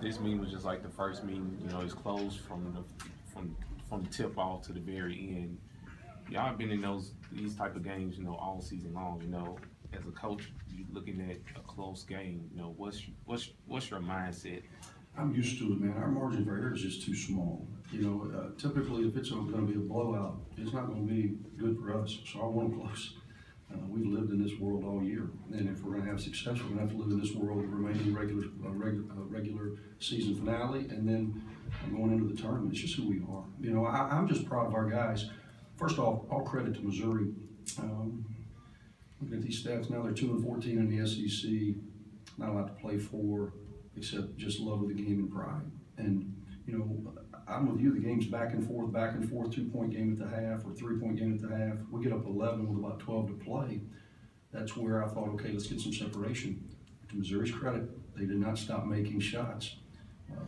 This meeting was just like the first meeting. It's closed from the tip off to the very end. Y'all been in these type of games, all season long. As a coach, you looking at a close game. What's your mindset? I'm used to it, man. Our margin for error is just too small. Typically, if it's going to be a blowout, it's not going to be good for us. So I want them close. We've lived in this world all year, and if we're going to have success, we're going to have to live in this world the remaining regular season finale, and then going into the tournament. It's just who we are. I'm just proud of our guys. First off, all credit to Missouri. Looking at these stats now, they're 2-14 in the SEC. Not a lot to play for, except just love of the game and pride. And I'm with you. The game's back and forth, 2-point game at the half or 3-point game at the half. We get up 11 with about 12 to play. That's where I thought, okay, let's get some separation. To Missouri's credit, they did not stop making shots.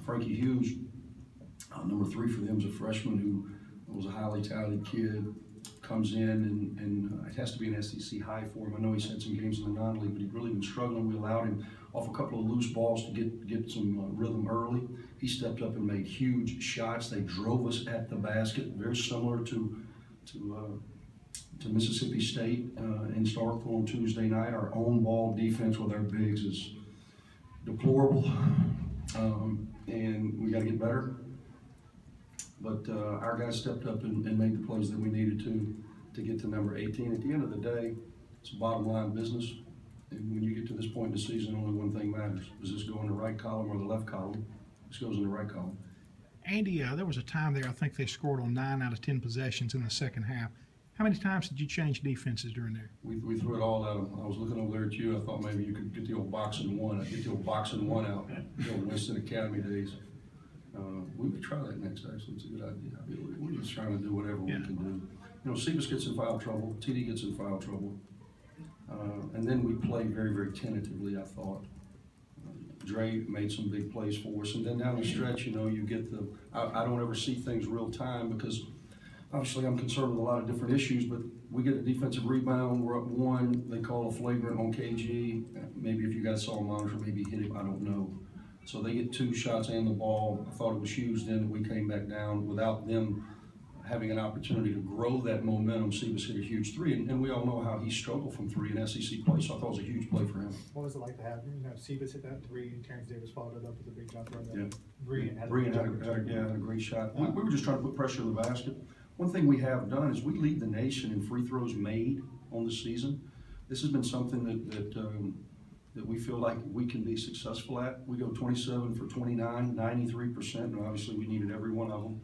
Frankie Hughes, number 3 for them, is a freshman who was a highly talented kid. Comes in and it has to be an SEC high for him. I know he's had some games in the non-league, but he'd really been struggling. We allowed him off a couple of loose balls to get some rhythm early. He stepped up and made huge shots. They drove us at the basket, very similar to Mississippi State in Starkville on Tuesday night. Our own ball defense with our bigs is deplorable, and we got to get better. But our guys stepped up and made the plays that we needed to get to number 18. At the end of the day, it's a bottom line business. And when you get to this point in the season, only one thing matters. Does this go in the right column or the left column? This goes in the right column. Andy, there was a time there I think they scored on 9 out of 10 possessions in the second half. How many times did you change defenses during there? We threw it all at them. I was looking over there at you. I thought maybe you could get the old boxing one. I'd get the old boxing one out. The old Winston Academy days. We would try that next, actually. It's a good idea. We're just trying to do whatever we can do. Cephas gets in foul trouble. TD gets in foul trouble. And then we played very, very tentatively, I thought. Dre made some big plays for us. And then down the stretch, you get I don't ever see things real time because obviously I'm concerned with a lot of different issues, but we get a defensive rebound. We're up 1. They call a flagrant on KG. Maybe if you guys saw a monitor, maybe hit him. I don't know. So they get 2 shots and the ball. I thought it was huge then that we came back down without them having an opportunity to grow that momentum. Cephas hit a huge 3, and we all know how he struggled from 3 in SEC play, so I thought it was a huge play for him. What was it like to have, Cephas hit that 3 and Terrence Davis followed it up with a big jumper? Yeah. Brean had a great shot. We were just trying to put pressure on the basket. One thing we have done is we lead the nation in free throws made on the season. This has been something that we feel like we can be successful at. We go 27 for 29, 93%, and obviously we needed every one of them.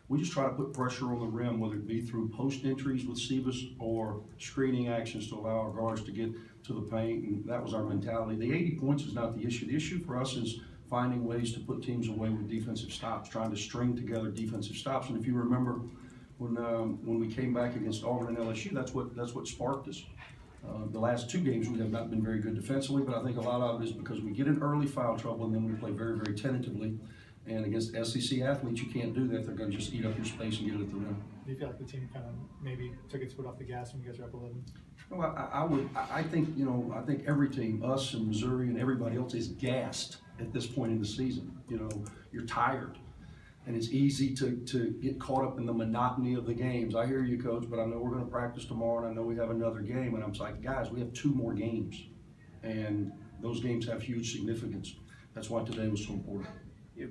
We just try to put pressure on the rim, whether it be through post entries with Cephas or screening actions to allow our guards to get to the paint, and that was our mentality. The 80 points is not the issue. The issue for us is finding ways to put teams away with defensive stops, trying to string together defensive stops. And if you remember when we came back against Auburn and LSU, that's what sparked us. The last 2 games we have not been very good defensively, but I think a lot of it is because we get in early foul trouble and then we play very, very tentatively. And against SEC athletes, you can't do that. They're going to just eat up your space and get it at the rim. Do you feel like the team kind of maybe took its foot off the gas when you guys were up 11? No, I think every team, us and Missouri and everybody else, is gassed at this point in the season. You're tired. And it's easy to get caught up in the monotony of the games. I hear you, Coach, but I know we're going to practice tomorrow, and I know we have another game. And I'm like, guys, we have 2 more games. And those games have huge significance. That's why today was so important.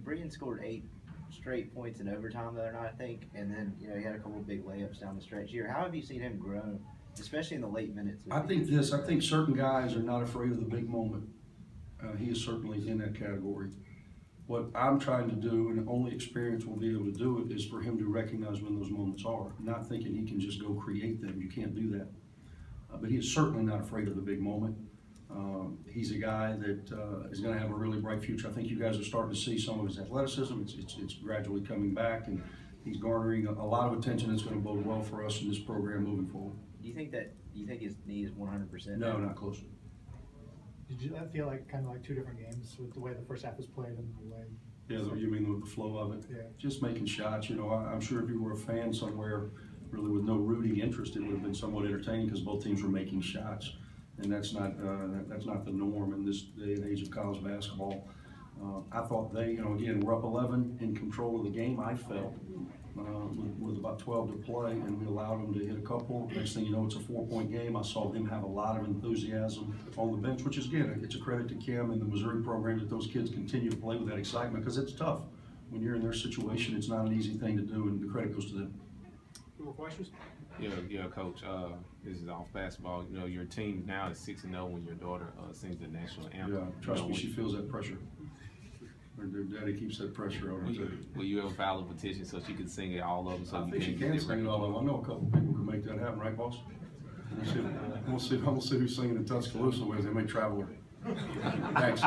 Brean scored 8 straight points in overtime the other night, I think, and then he had a couple of big layups down the stretch here. How have you seen him grow, especially in the late minutes? I think certain guys are not afraid of the big moment. He is certainly in that category. What I'm trying to do, and the only experience we'll be able to do it, is for him to recognize when those moments are, not thinking he can just go create them. You can't do that. But he is certainly not afraid of the big moment. He's a guy that is going to have a really bright future. I think you guys are starting to see some of his athleticism. It's gradually coming back, and he's garnering a lot of attention that's going to bode well for us in this program moving forward. Do you think his knee is 100%? No, not close. Did you feel like kind of like 2 different games with the way the first half was played and the way? Yeah, you mean with the flow of it? Yeah. Just making shots. I'm sure if you were a fan somewhere, really with no rooting interest, it would have been somewhat entertaining because both teams were making shots. And that's not the norm in this day and age of college basketball. I thought they, again, we're up 11 in control of the game, I felt, with about 12 to play, and we allowed them to hit a couple. Next thing you know, it's a 4-point game. I saw them have a lot of enthusiasm on the bench, which is, again, it's a credit to Kim and the Missouri program that those kids continue to play with that excitement, because it's tough. When you're in their situation, it's not an easy thing to do, and the credit goes to them. More questions? Yeah, Coach. This is off basketball. You know, your team now is 6-0 when your daughter sings the national anthem. Yeah, trust You know, me, she feels that pressure. Her daddy keeps that pressure on her too. will you ever file a petition so she can sing it all of them? So I you think she get can it sing it all of them. I know a couple people can make that happen, right, boss? We'll see who's singing in Tuscaloosa with. They may travel her. Thanks.